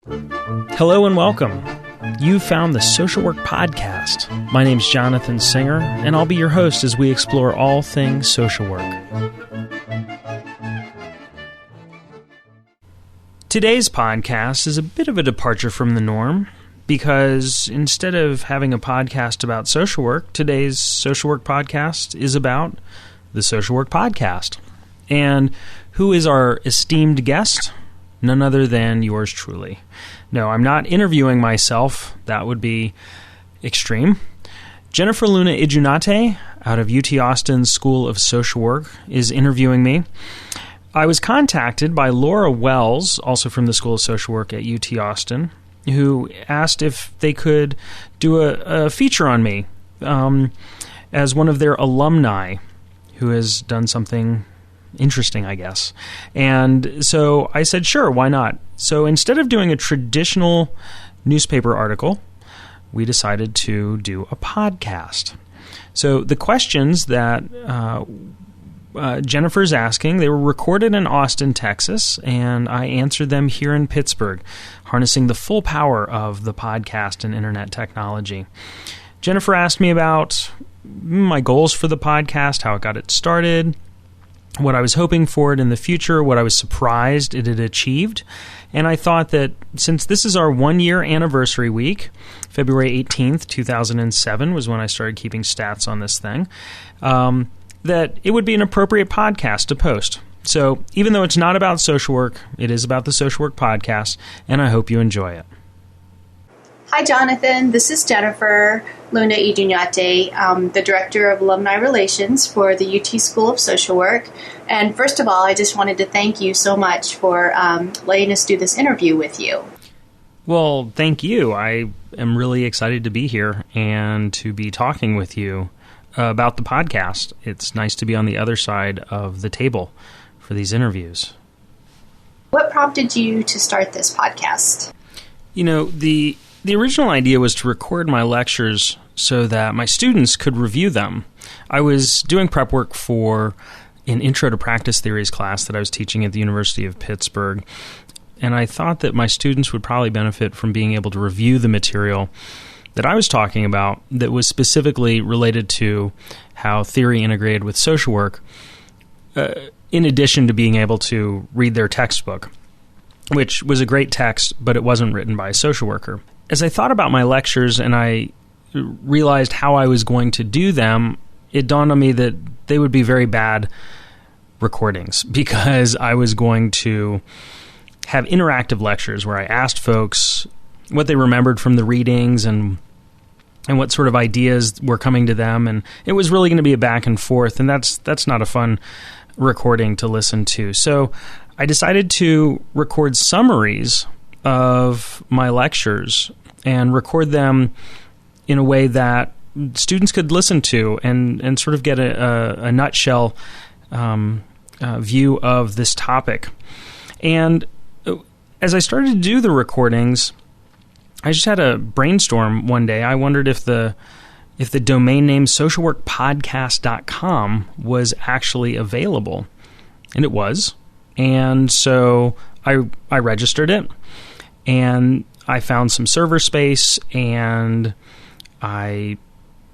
Hello and welcome. You found the Social Work Podcast. My name's Jonathan Singer, and I'll be your host as we explore all things social work. Today's podcast is a bit of a departure from the norm, because instead of having a podcast about social work, today's Social Work Podcast is about the Social Work Podcast. And who is our esteemed guest? None other than yours truly. No, I'm not interviewing myself. That would be extreme. Jennifer Luna Ijunate, out of UT Austin's School of Social Work, is interviewing me. I was contacted by Laura Wells, also from the School of Social Work at UT Austin, who asked if they could do a feature on me as one of their alumni who has done something interesting, I guess. And so I said, sure, why not? So instead of doing a traditional newspaper article, we decided to do a podcast. So the questions that Jennifer's asking, they were recorded in Austin, Texas, and I answered them here in Pittsburgh, harnessing the full power of the podcast and internet technology. Jennifer asked me about my goals for the podcast, how it got it started, what I was hoping for it in the future, what I was surprised it had achieved. And I thought that since this is our 1-year anniversary week, February 18th, 2007 was when I started keeping stats on this thing, that it would be an appropriate podcast to post. So even though it's not about social work, it is about the Social Work Podcast, and I hope you enjoy it. Hi, Jonathan. This is Jennifer Luna Ijunate, the Director of Alumni Relations for the UT School of Social Work. And first of all, I just wanted to thank you so much for letting us do this interview with you. Well, thank you. I am really excited to be here and to be talking with you about the podcast. It's nice to be on the other side of the table for these interviews. What prompted you to start this podcast? You know, the original idea was to record my lectures so that my students could review them. I was doing prep work for an Intro to Practice Theories class that I was teaching at the University of Pittsburgh, and I thought that my students would probably benefit from being able to review the material that I was talking about that was specifically related to how theory integrated with social work, in addition to being able to read their textbook, which was a great text, but it wasn't written by a social worker. As I thought about my lectures and I realized how I was going to do them, it dawned on me that they would be very bad recordings, because I was going to have interactive lectures where I asked folks what they remembered from the readings and what sort of ideas were coming to them, and it was really going to be a back and forth, and that's not a fun recording to listen to. So I decided to record summaries of my lectures and record them in a way that students could listen to and sort of get a nutshell view of this topic. And as I started to do the recordings, I just had a brainstorm one day. I wondered if the domain name socialworkpodcast.com was actually available. And it was. And so I registered it, and I found some server space, and I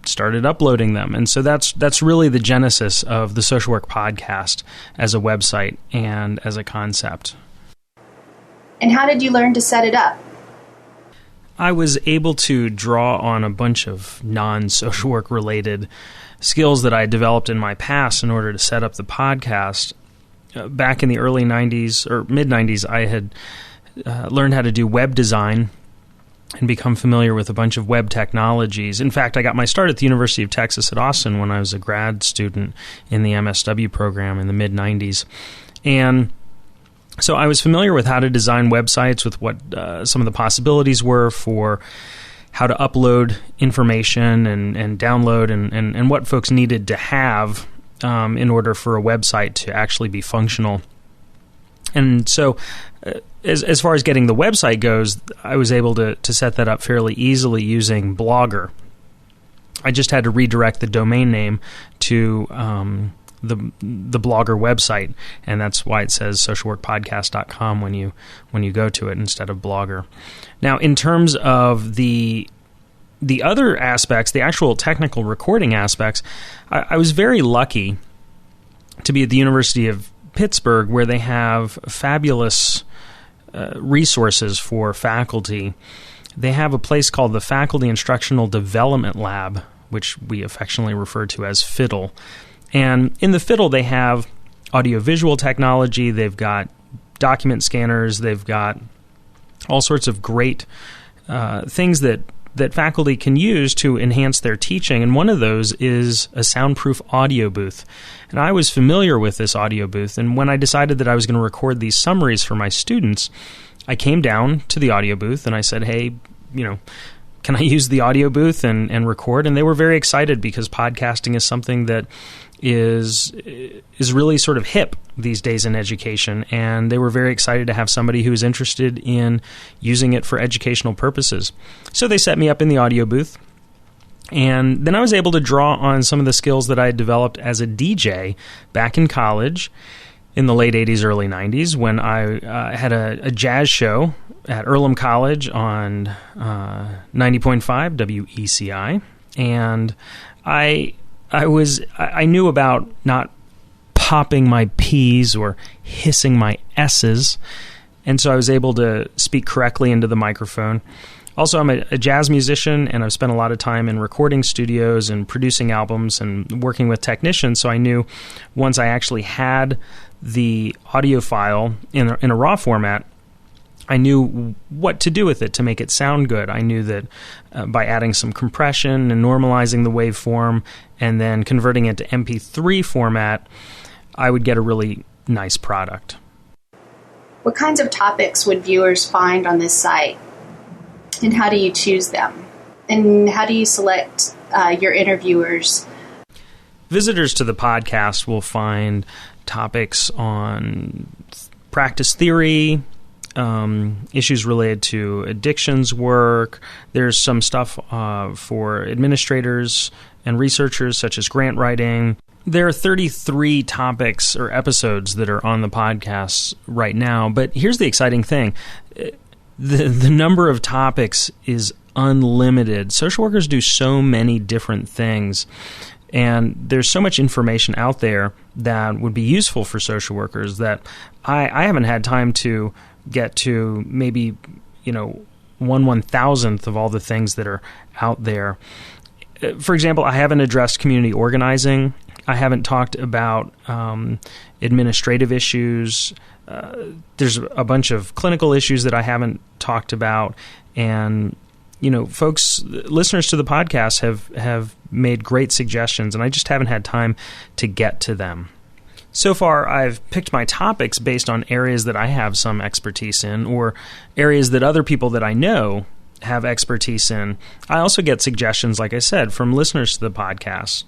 started uploading them. And so that's really the genesis of the Social Work Podcast as a website and as a concept. And how did you learn to set it up? I was able to draw on a bunch of non-social work related skills that I developed in my past in order to set up the podcast. Back in the early 90s or mid-90s, I had learned how to do web design and become familiar with a bunch of web technologies. In fact, I got my start at the University of Texas at Austin when I was a grad student in the MSW program in the mid-90s. And so I was familiar with how to design websites, with what some of the possibilities were for how to upload information and download and what folks needed to have in order for a website to actually be functional. And so as far as getting the website goes, I was able to set that up fairly easily using Blogger. I just had to redirect the domain name to the Blogger website, and that's why it says socialworkpodcast.com when you go to it instead of Blogger. Now, in terms of the other aspects, the actual technical recording aspects, I was very lucky to be at the University of Pittsburgh, where they have fabulous resources for faculty. They have a place called the Faculty Instructional Development Lab, which we affectionately refer to as FIDDLE. And in the FIDDLE, they have audiovisual technology, they've got document scanners, they've got all sorts of great things that faculty can use to enhance their teaching, and one of those is a soundproof audio booth. And I was familiar with this audio booth, and when I decided that I was going to record these summaries for my students, I came down to the audio booth and I said, hey, can I use the audio booth and record? And they were very excited because podcasting is something that is really sort of hip these days in education, and they were very excited to have somebody who was interested in using it for educational purposes. So they set me up in the audio booth, and then I was able to draw on some of the skills that I had developed as a DJ back in college in the late 80s, early 90s, when I had a jazz show at Earlham College on 90.5 WECI, and I knew about not popping my P's or hissing my S's, and so I was able to speak correctly into the microphone. Also, I'm a jazz musician, and I've spent a lot of time in recording studios and producing albums and working with technicians, so I knew once I actually had the audio file in a raw format, I knew what to do with it to make it sound good. I knew that by adding some compression and normalizing the waveform and then converting it to MP3 format, I would get a really nice product. What kinds of topics would viewers find on this site? And how do you choose them? And how do you select your interviewers? Visitors to the podcast will find topics on practice theory, issues related to addictions work. There's some stuff for administrators and researchers, such as grant writing. There are 33 topics or episodes that are on the podcast right now, but here's the exciting thing. The number of topics is unlimited. Social workers do so many different things, and there's so much information out there that would be useful for social workers that I haven't had time to get to maybe, 1/1000th of all the things that are out there. For example, I haven't addressed community organizing. I haven't talked about administrative issues. There's a bunch of clinical issues that I haven't talked about, and listeners to the podcast have made great suggestions, and I just haven't had time to get to them. So far, I've picked my topics based on areas that I have some expertise in, or areas that other people that I know have expertise in. I also get suggestions, like I said, from listeners to the podcast.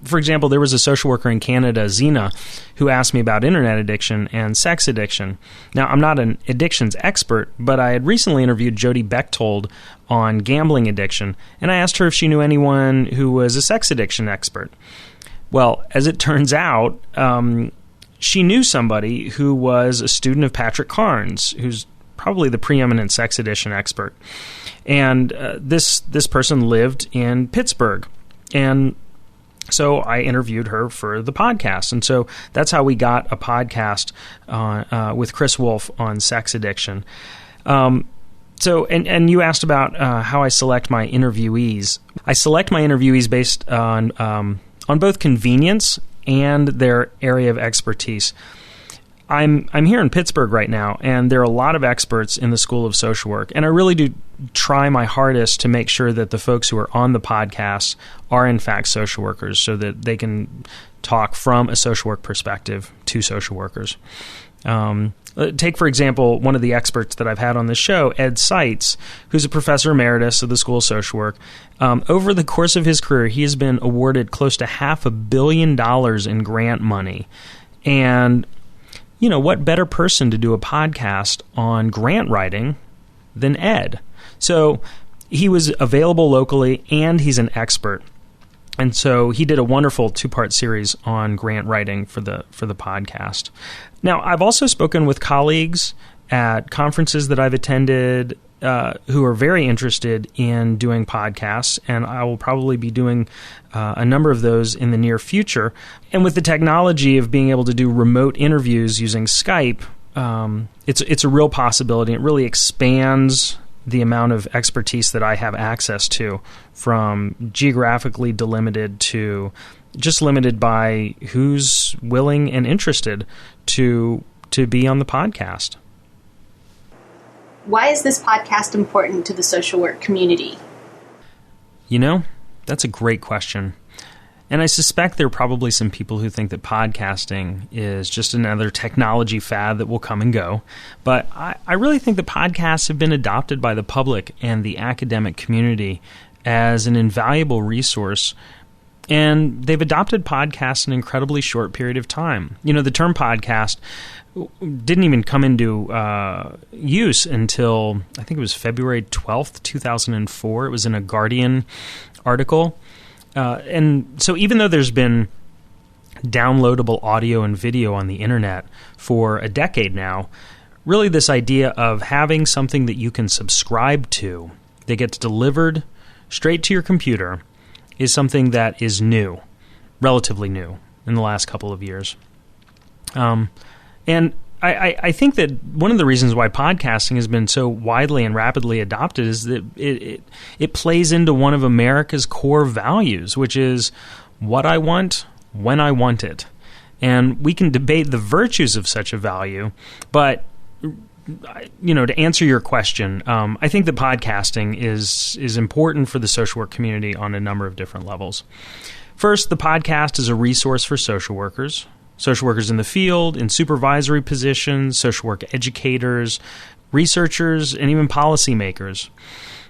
For example, there was a social worker in Canada, Zena, who asked me about internet addiction and sex addiction. Now, I'm not an addictions expert, but I had recently interviewed Jody Bechtold on gambling addiction, and I asked her if she knew anyone who was a sex addiction expert. Well, as it turns out, she knew somebody who was a student of Patrick Carnes, who's probably the preeminent sex addiction expert. And this person lived in Pittsburgh. And so I interviewed her for the podcast. And so that's how we got a podcast with Chris Wolf on sex addiction. So you asked about how I select my interviewees. I select my interviewees based on both convenience and their area of expertise. I'm here in Pittsburgh right now, and there are a lot of experts in the School of Social Work, and I really do try my hardest to make sure that the folks who are on the podcast are in fact social workers, so that they can talk from a social work perspective to social workers. Take, for example, one of the experts that I've had on the show, Ed Seitz, who's a professor emeritus of the School of Social Work. Over the course of his career, he has been awarded close to $500 million in grant money. And what better person to do a podcast on grant writing than Ed? So he was available locally, and he's an expert. And so he did a wonderful 2-part series on grant writing for the podcast. Now, I've also spoken with colleagues at conferences that I've attended who are very interested in doing podcasts, and I will probably be doing a number of those in the near future. And with the technology of being able to do remote interviews using Skype, it's a real possibility. It really expands the amount of expertise that I have access to, from geographically delimited to just limited by who's willing and interested to be on the podcast. Why is this podcast important to the social work community? You know, that's a great question. And I suspect there are probably some people who think that podcasting is just another technology fad that will come and go. But I really think that podcasts have been adopted by the public and the academic community as an invaluable resource. And they've adopted podcasts in an incredibly short period of time. You know, the term podcast didn't even come into use until, I think it was February 12th, 2004. It was in a Guardian article. And so even though there's been downloadable audio and video on the internet for a decade now, really this idea of having something that you can subscribe to that gets delivered straight to your computer is something that is new, relatively new in the last couple of years. And I think that one of the reasons why podcasting has been so widely and rapidly adopted is that it plays into one of America's core values, which is what I want, when I want it. And we can debate the virtues of such a value, but you know, to answer your question, I think that podcasting is important for the social work community on a number of different levels. First, the podcast is a resource for social workers in the field, in supervisory positions, social work educators, researchers, and even policymakers.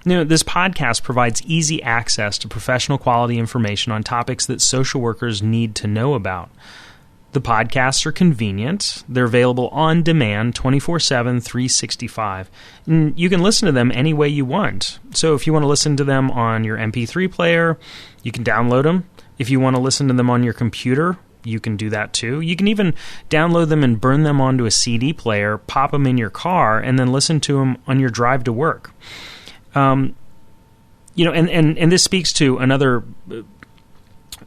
You know, this podcast provides easy access to professional quality information on topics that social workers need to know about. The podcasts are convenient. They're available on demand 24/7, 365. And you can listen to them any way you want. So if you want to listen to them on your MP3 player, you can download them. If you want to listen to them on your computer, you can do that too. You can even download them and burn them onto a CD player, pop them in your car, and then listen to them on your drive to work. You know, and this speaks to another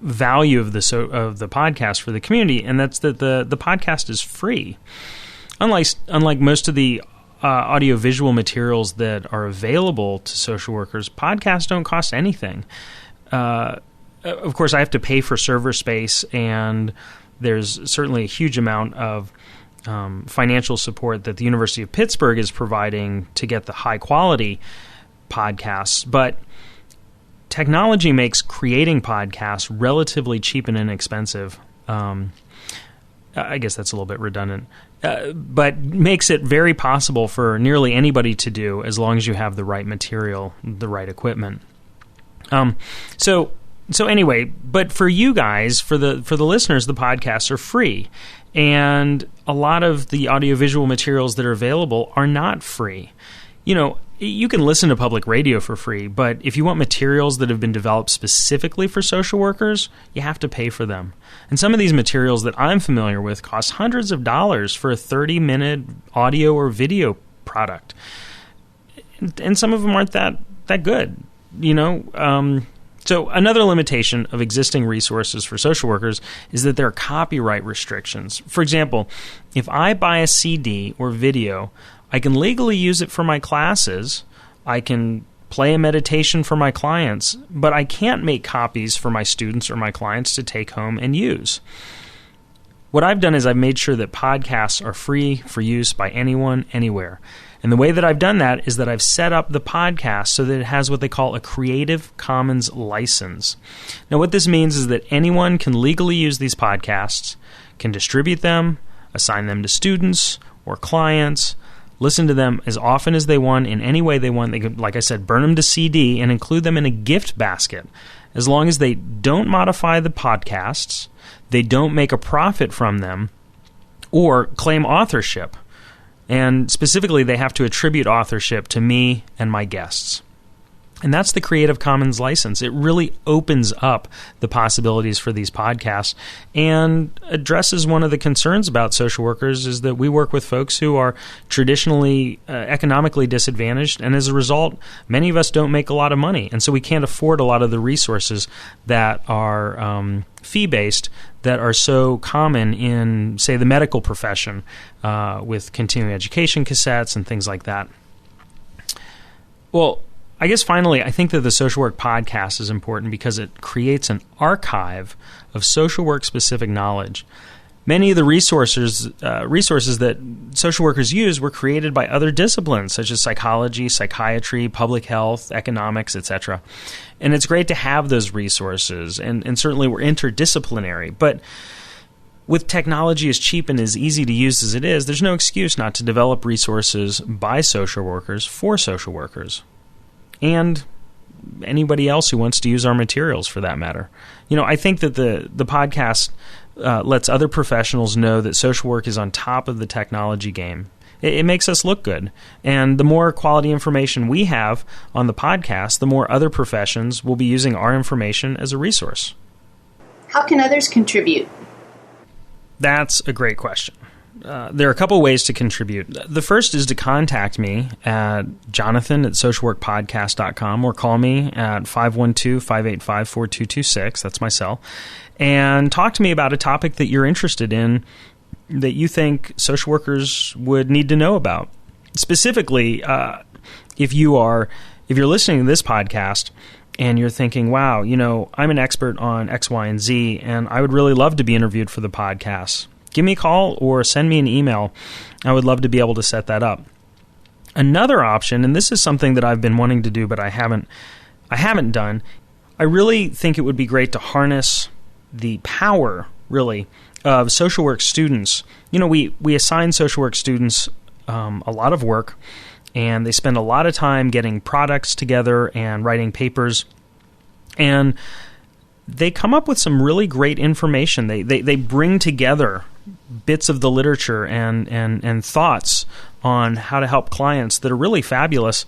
value of the podcast for the community, and that's that the podcast is free. Unlike most of the audiovisual materials that are available to social workers, podcasts don't cost anything. Of course, I have to pay for server space, and there's certainly a huge amount of financial support that the University of Pittsburgh is providing to get the high-quality podcasts. But technology makes creating podcasts relatively cheap and inexpensive. I guess that's a little bit redundant, but makes it very possible for nearly anybody to do as long as you have the right material, the right equipment. So anyway, but for you guys, for the listeners, the podcasts are free, and a lot of the audiovisual materials that are available are not free. You know, you can listen to public radio for free, but if you want materials that have been developed specifically for social workers, you have to pay for them. And some of these materials that I'm familiar with cost hundreds of dollars for a 30-minute audio or video product, and some of them aren't that good. You know. So another limitation of existing resources for social workers is that there are copyright restrictions. For example, if I buy a CD or video, I can legally use it for my classes, I can play a meditation for my clients, but I can't make copies for my students or my clients to take home and use. What I've done is I've made sure that podcasts are free for use by anyone, anywhere. And the way that I've done that is that I've set up the podcast so that it has what they call a Creative Commons license. Now, what this means is that anyone can legally use these podcasts, can distribute them, assign them to students or clients, listen to them as often as they want, in any way they want. They could, like I said, burn them to CD and include them in a gift basket. As long as they don't modify the podcasts, they don't make a profit from them, or claim authorship. And specifically, they have to attribute authorship to me and my guests. And that's the Creative Commons license. It really opens up the possibilities for these podcasts and addresses one of the concerns about social workers is that we work with folks who are traditionally economically disadvantaged. And as a result, many of us don't make a lot of money. And so we can't afford a lot of the resources that are fee-based that are so common in, say, the medical profession with continuing education cassettes and things like that. Well, I guess finally, I think that the Social Work Podcast is important because it creates an archive of social work specific knowledge. Many of the resources that social workers use were created by other disciplines such as psychology, psychiatry, public health, economics, etc. And it's great to have those resources, and certainly we're interdisciplinary. But with technology as cheap and as easy to use as it is, there's no excuse not to develop resources by social workers for social workers. And anybody else who wants to use our materials for that matter. I think that the podcast lets other professionals know that social work is on top of the technology game. It makes us look good. And the more quality information we have on the podcast, the more other professions will be using our information as a resource. How can others contribute? That's a great question. There are a couple ways to contribute. The first is to contact me at jonathan@socialworkpodcast.com or call me at 512-585-4226. That's my cell. And talk to me about a topic that you're interested in that you think social workers would need to know about. Specifically, if you're listening to this podcast and you're thinking, wow, I'm an expert on X, Y, and Z, and I would really love to be interviewed for the podcast, give me a call or send me an email. I would love to be able to set that up. Another option, and this is something that I've been wanting to do but I haven't done, I really think it would be great to harness the power, really, of social work students. We assign social work students a lot of work, and they spend a lot of time getting products together and writing papers, and they come up with some really great information. They bring together bits of the literature and thoughts on how to help clients that are really fabulous.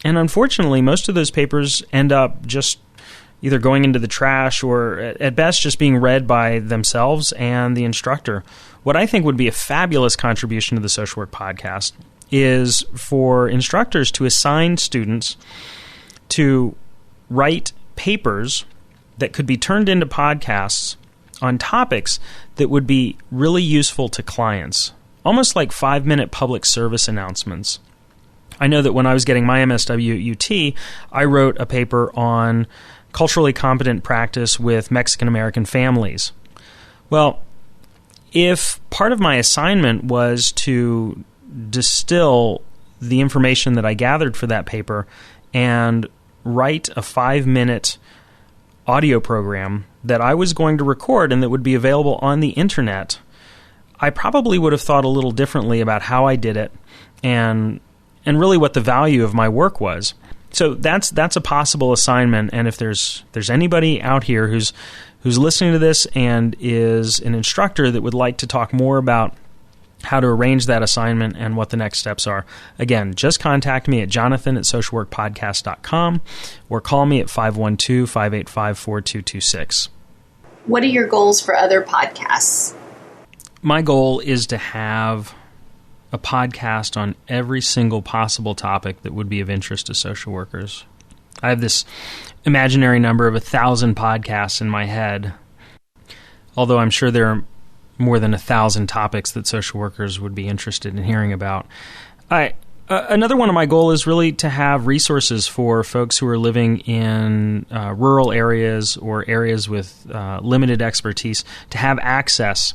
And unfortunately, most of those papers end up just either going into the trash or at best just being read by themselves and the instructor. What I think would be a fabulous contribution to the Social Work Podcast is for instructors to assign students to write papers that could be turned into podcasts on topics that would be really useful to clients, almost like 5-minute public service announcements. I know that when I was getting my MSW at UT, I wrote a paper on culturally competent practice with Mexican-American families. Well, if part of my assignment was to distill the information that I gathered for that paper and write a 5-minute audio program that I was going to record and that would be available on the internet, I probably would have thought a little differently about how I did it and really what the value of my work was. So that's a possible assignment, and if there's anybody out here who's listening to this and is an instructor that would like to talk more about how to arrange that assignment and what the next steps are, again, just contact me at jonathan@socialworkpodcast.com or call me at 512-585-4226. What are your goals for other podcasts? My goal is to have a podcast on every single possible topic that would be of interest to social workers. I have this imaginary number of 1,000 podcasts in my head, although I'm sure there are more than 1,000 topics that social workers would be interested in hearing about. Another one of my goals is really to have resources for folks who are living in rural areas or areas with limited expertise to have access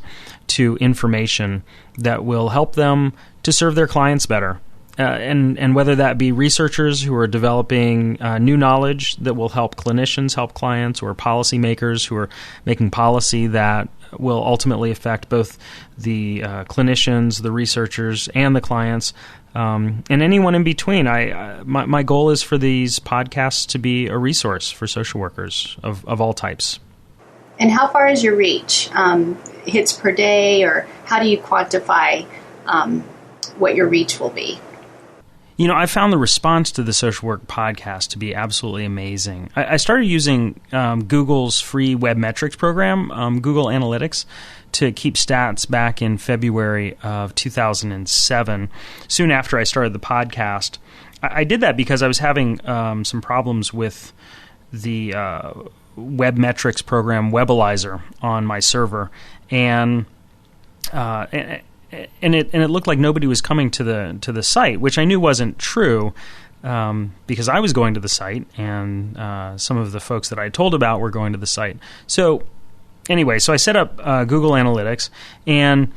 to information that will help them to serve their clients better. And whether that be researchers who are developing new knowledge that will help clinicians help clients, or policymakers who are making policy that will ultimately affect both the clinicians, the researchers, and the clients, and anyone in between. My goal is for these podcasts to be a resource for social workers of all types. And how far is your reach? Hits per day, or how do you quantify what your reach will be? I found the response to the Social Work podcast to be absolutely amazing. I started using Google's free web metrics program, Google Analytics, to keep stats back in February of 2007, soon after I started the podcast. I did that because I was having some problems with the web metrics program Webalizer on my server, and it looked like nobody was coming to the site, which I knew wasn't true because I was going to the site, and some of the folks that I told about were going to the site. So anyway, I set up Google Analytics, and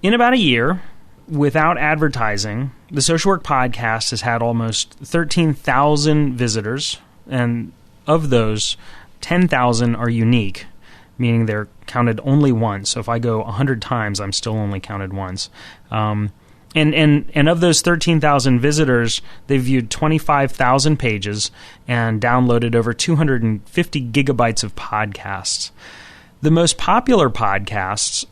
in about a year, without advertising, the Social Work podcast has had almost 13,000 visitors, and of those, 10,000 are unique, meaning they're counted only once. So if I go 100 times, I'm still only counted once. And of those 13,000 visitors, they viewed 25,000 pages and downloaded over 250 gigabytes of podcasts. The most popular podcasts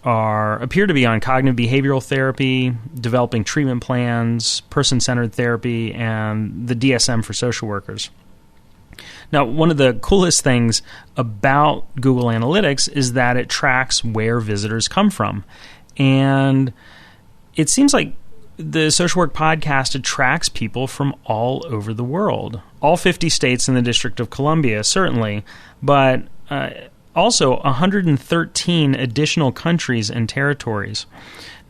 appear to be on cognitive behavioral therapy, developing treatment plans, person-centered therapy, and the DSM for social workers. Now, one of the coolest things about Google Analytics is that it tracks where visitors come from. And it seems like the Social Work podcast attracts people from all over the world. All 50 states and the District of Columbia, certainly, but also 113 additional countries and territories.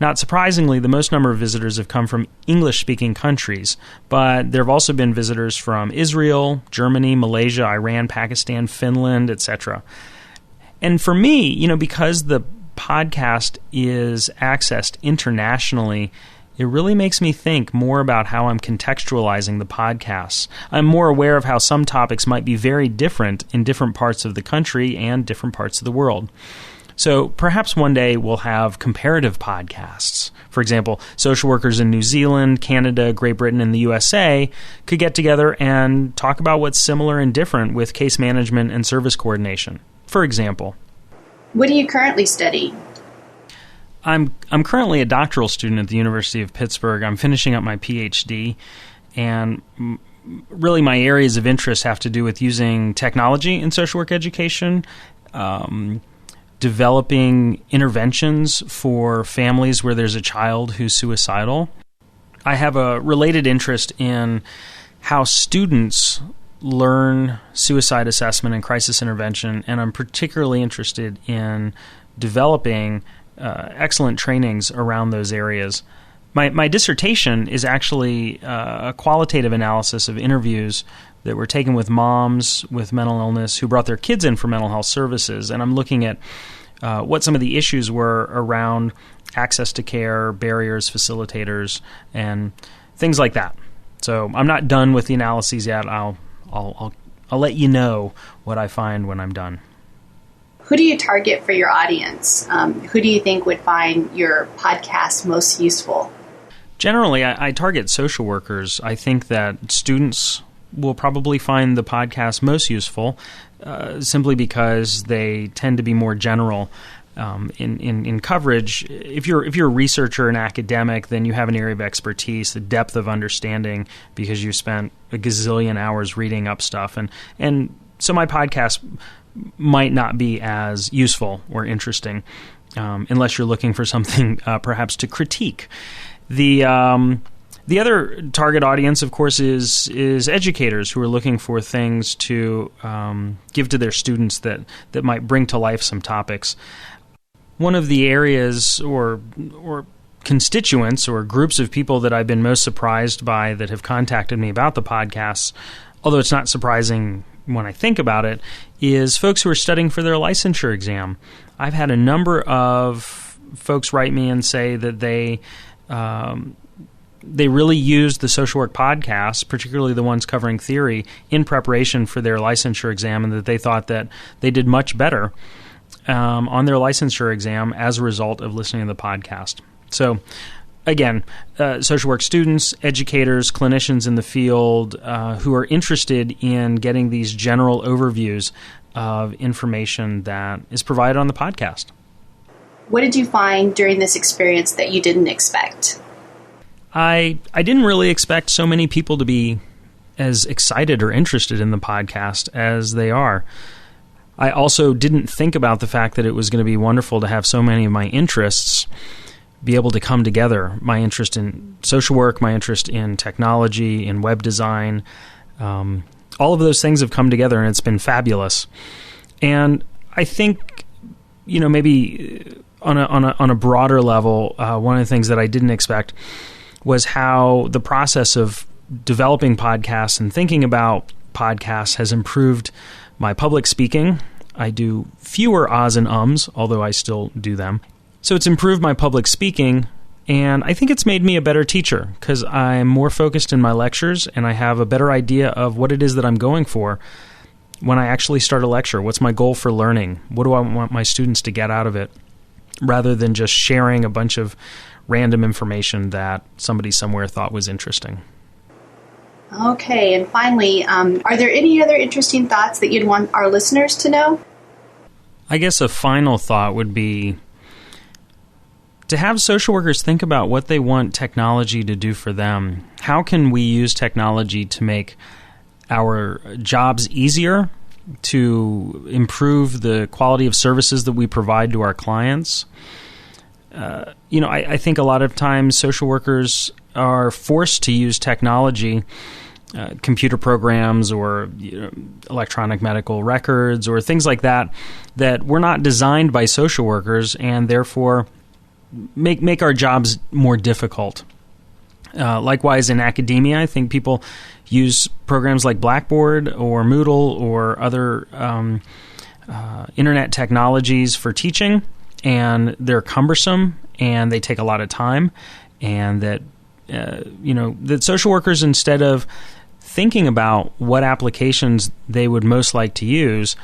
Not surprisingly, the most number of visitors have come from English-speaking countries, but there have also been visitors from Israel, Germany, Malaysia, Iran, Pakistan, Finland, etc. And for me, because the podcast is accessed internationally, it really makes me think more about how I'm contextualizing the podcasts. I'm more aware of how some topics might be very different in different parts of the country and different parts of the world. So perhaps one day we'll have comparative podcasts. For example, social workers in New Zealand, Canada, Great Britain, and the USA could get together and talk about what's similar and different with case management and service coordination, for example. What do you currently study? I'm currently a doctoral student at the University of Pittsburgh. I'm finishing up my PhD, and really my areas of interest have to do with using technology in social work education, developing interventions for families where there's a child who's suicidal. I have a related interest in how students learn suicide assessment and crisis intervention, and I'm particularly interested in developing excellent trainings around those areas. My dissertation is actually a qualitative analysis of interviews that were taken with moms with mental illness who brought their kids in for mental health services, and I'm looking at what some of the issues were around access to care, barriers, facilitators, and things like that. So I'm not done with the analyses yet. I'll let you know what I find when I'm done. Who do you target for your audience? Who do you think would find your podcast most useful? Generally, I target social workers. I think that students will probably find the podcast most useful simply because they tend to be more general in coverage. If you're a researcher and academic, then you have an area of expertise, the depth of understanding, because you spent a gazillion hours reading up stuff. And so my podcast might not be as useful or interesting unless you're looking for something perhaps to critique. The other target audience, of course, is educators who are looking for things to give to their students that might bring to life some topics. One of the areas or constituents or groups of people that I've been most surprised by that have contacted me about the podcasts, although it's not surprising when I think about it, is folks who are studying for their licensure exam. I've had a number of folks write me and say that they really used the social work podcasts, particularly the ones covering theory, in preparation for their licensure exam, and that they thought that they did much better on their licensure exam as a result of listening to the podcast. So, again, social work students, educators, clinicians in the field who are interested in getting these general overviews of information that is provided on the podcast. What did you find during this experience that you didn't expect? I didn't really expect so many people to be as excited or interested in the podcast as they are. I also didn't think about the fact that it was going to be wonderful to have so many of my interests be able to come together. My interest in social work, my interest in technology, in web design, all of those things have come together, and it's been fabulous. And I think, maybe on a broader level, one of the things that I didn't expect was how the process of developing podcasts and thinking about podcasts has improved my public speaking. I do fewer ahs and ums, although I still do them. So it's improved my public speaking, and I think it's made me a better teacher because I'm more focused in my lectures and I have a better idea of what it is that I'm going for when I actually start a lecture. What's my goal for learning? What do I want my students to get out of it? Rather than just sharing a bunch of random information that somebody somewhere thought was interesting. Okay, and finally, are there any other interesting thoughts that you'd want our listeners to know? I guess a final thought would be to have social workers think about what they want technology to do for them. How can we use technology to make our jobs easier, to improve the quality of services that we provide to our clients? I think a lot of times social workers are forced to use technology, computer programs or electronic medical records or things like that were not designed by social workers and therefore make our jobs more difficult. Likewise, in academia, I think people use programs like Blackboard or Moodle or other internet technologies for teaching, and they're cumbersome and they take a lot of time, and that social workers, instead of thinking about what applications they would most like to use,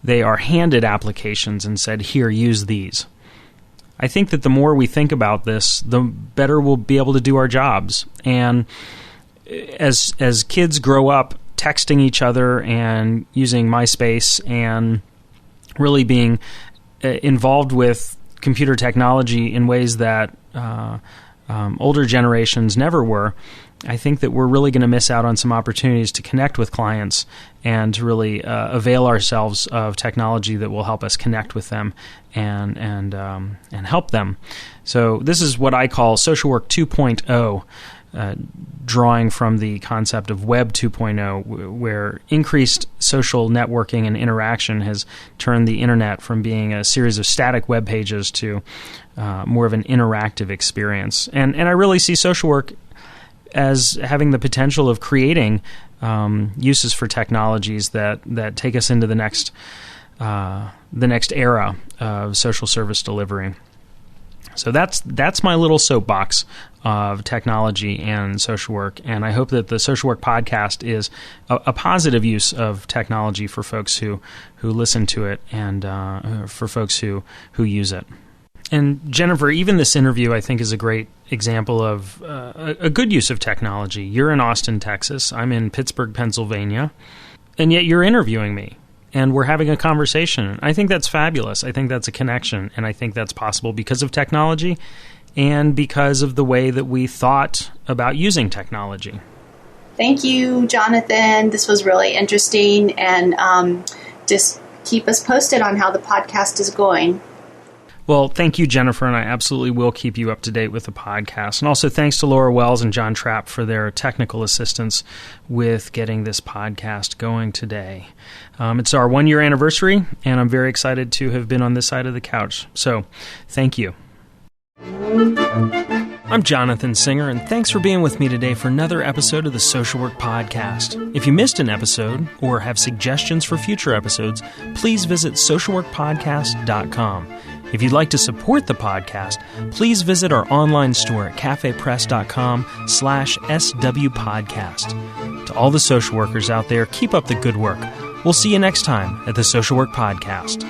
they are handed applications and said, "Here, use these." I think that the more we think about this, the better we'll be able to do our jobs. And as kids grow up texting each other and using MySpace and really being involved with computer technology in ways that older generations never were, I think that we're really going to miss out on some opportunities to connect with clients and to really avail ourselves of technology that will help us connect with them and help them. So this is what I call Social Work 2.0, drawing from the concept of Web 2.0, where increased social networking and interaction has turned the internet from being a series of static web pages to more of an interactive experience. And I really see social work as having the potential of creating uses for technologies that take us into the next era of social service delivery. So that's my little soapbox of technology and social work, and I hope that the Social Work Podcast is a positive use of technology for folks who listen to it and for folks who use it. And Jennifer, even this interview, I think, is a great example of a good use of technology. You're in Austin, Texas. I'm in Pittsburgh, Pennsylvania. And yet you're interviewing me, and we're having a conversation. I think that's fabulous. I think that's a connection, and I think that's possible because of technology and because of the way that we thought about using technology. Thank you, Jonathan. This was really interesting, and just keep us posted on how the podcast is going. Well, thank you, Jennifer, and I absolutely will keep you up to date with the podcast. And also thanks to Laura Wells and John Trapp for their technical assistance with getting this podcast going today. It's our 1-year anniversary, and I'm very excited to have been on this side of the couch. So, thank you. I'm Jonathan Singer, and thanks for being with me today for another episode of the Social Work Podcast. If you missed an episode or have suggestions for future episodes, please visit socialworkpodcast.com. If you'd like to support the podcast, please visit our online store at cafepress.com/swpodcast. To all the social workers out there, keep up the good work. We'll see you next time at the Social Work Podcast.